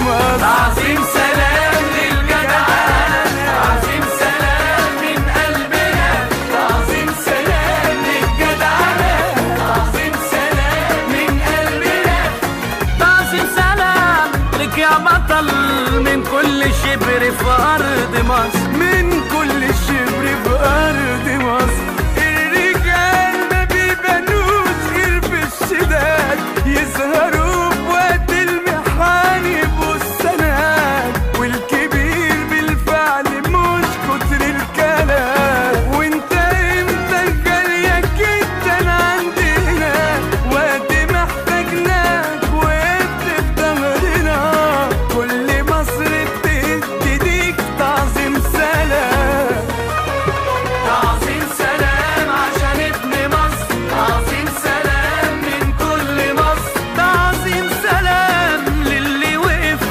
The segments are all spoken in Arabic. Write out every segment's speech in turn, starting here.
مصر. تعظيم سلام للجدعانة، تعظيم سلام من قلبنا، تعظيم سلام للجدعانة، تعظيم سلام من قلبنا. تعظيم سلام لك يا بطل من كل شبر في أرض مصر، من كل شبر في أرض مصر. الرجال ما بيبانوش غير في الشداد، يظهروا في وقت المحن يبقوا السند، والكبير بالفعل مش كتر الكلام. وانت امتى غالية جدا عندنا، وقت ما احتاجناك وقفت في ظهرنا. كل مصر بتدي ليك تعظيم سلام. تعظيم سلام عشان ابن مصر، تعظيم سلام من كل مصر. تعظيم سلام للي وقف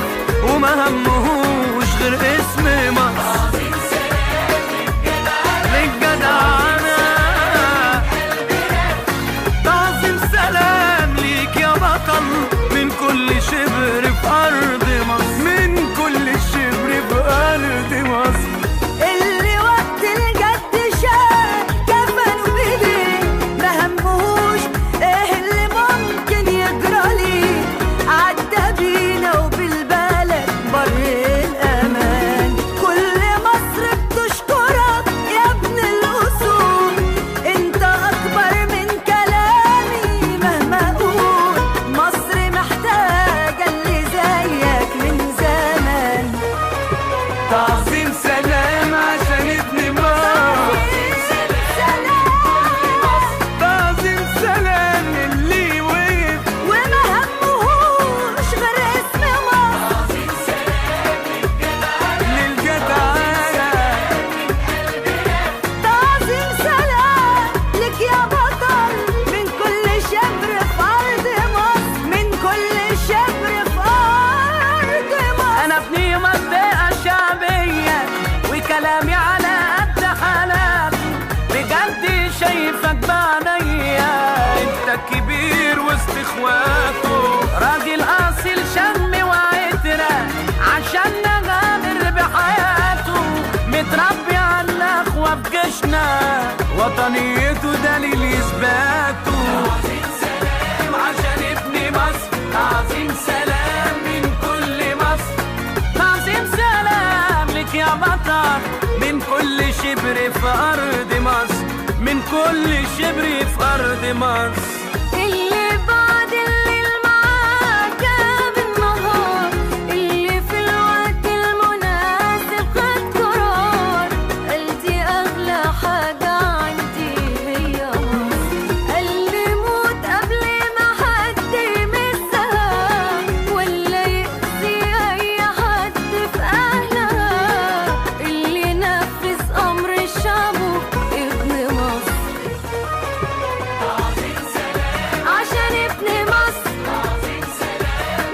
وما همهوش غير اسم مصر. تعظيم سلام للجدعانة، تعظيم سلام ليك يا بطل من كل شبر في أرض مصر، من كل شبر في أرض مصر. اللي وقت الجد شاف كفنه بإيديه، ما همهوش ايه اللي ممكن يجرى ليه. عدى بينا وبالبلد بر الأمان، كل مصر بتشكرك يا ابن الأصول. انت أكبر من كلامي مهما أقول، مصر محتاجة اللي زيك من زمان. تعظيم سلام عشان ابن مصر، تعظيم سلام اللي وقف وما همهوش غير اسم مصر. للجدعانة، تعظيم سلام لك يا بطل من كل شبر في أرض مصر، من كل شبر في أرض مصر. أنا ابني منطقة شعبية وكلامي على قد حالاتي، بجد شايفك بعينيا انت كبير وسط اخواته، راجل اصيل شم وعترة عشان نغامر بحياته، متربي على الاخوة في جيشنا وطنيته دليل اثباته. تعظيم سلام عشان ابن مصر، تعظيم سلام من كل مصر. تعظيم سلام لك يا بطل من كل شبر في أرض مصر، من كل شبر في أرض مصر. اللي بعد الليل معاك بالنهار، اللي في الوقت المناسب خد قرار، قال دي أغلى حاجة عندي هي مصر. قال لي موت قبل ما حد يمسها، ولا يأذي أي حد في أهلها. اللي نفذ أمر الشعب ابن مصر، عشان ابن مصر.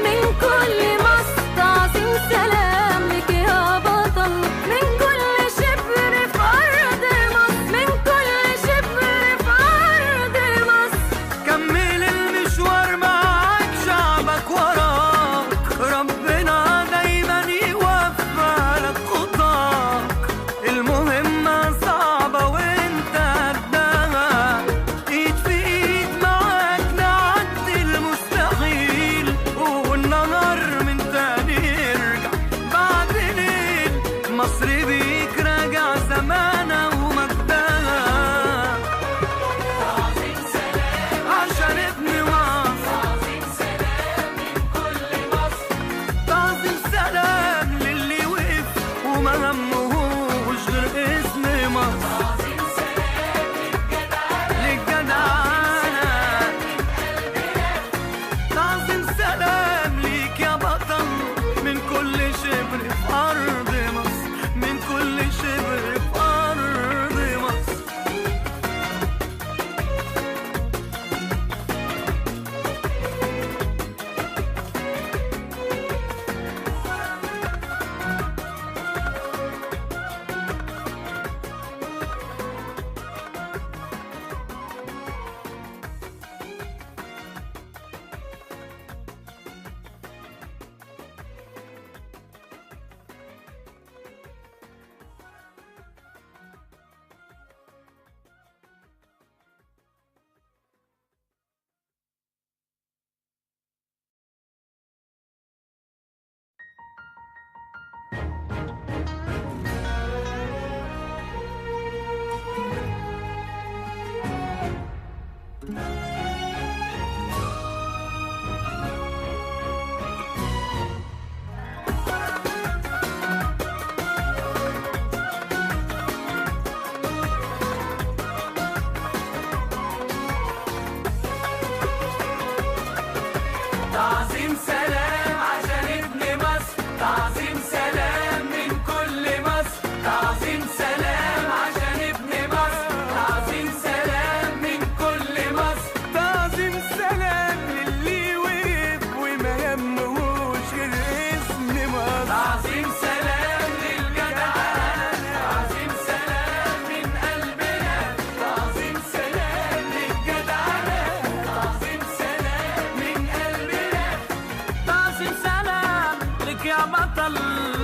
من كل مصر تعظيم سلام لك يا بطل، من كل شبر في أرض مصر، من كل شبر في أرض مصر. كمل المشوار معاك شعبك وراك، ربنا دايما يوفق لك خطاك. المهمة صعبة وانت قدها، ايد في ايد معاك نعدي المستحيل، والنهار من تاني يرجع بعد ليل. مصر بيك راجع زمانها ومجدها. عشان ابن مصر، تعظيم سلام للي وقف وما همهوش غير اسم مصر. للجدعانة، تعظيم سلام ليك يا بطل من كل شبر في أرض مصر، من كل شبر في أرض مصر. لك يا بطل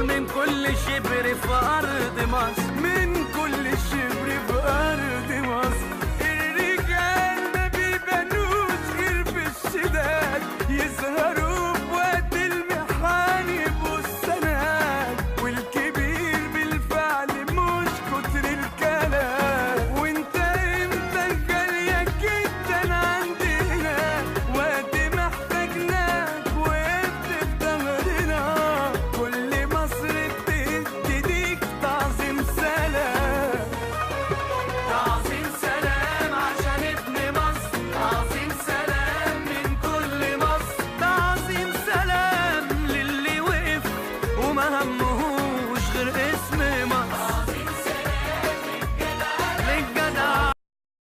من كل شبر في أرض مصر، من كل شبر في أرض مصر. الرجال ما بيبانوش غير في الشداد، يسهروا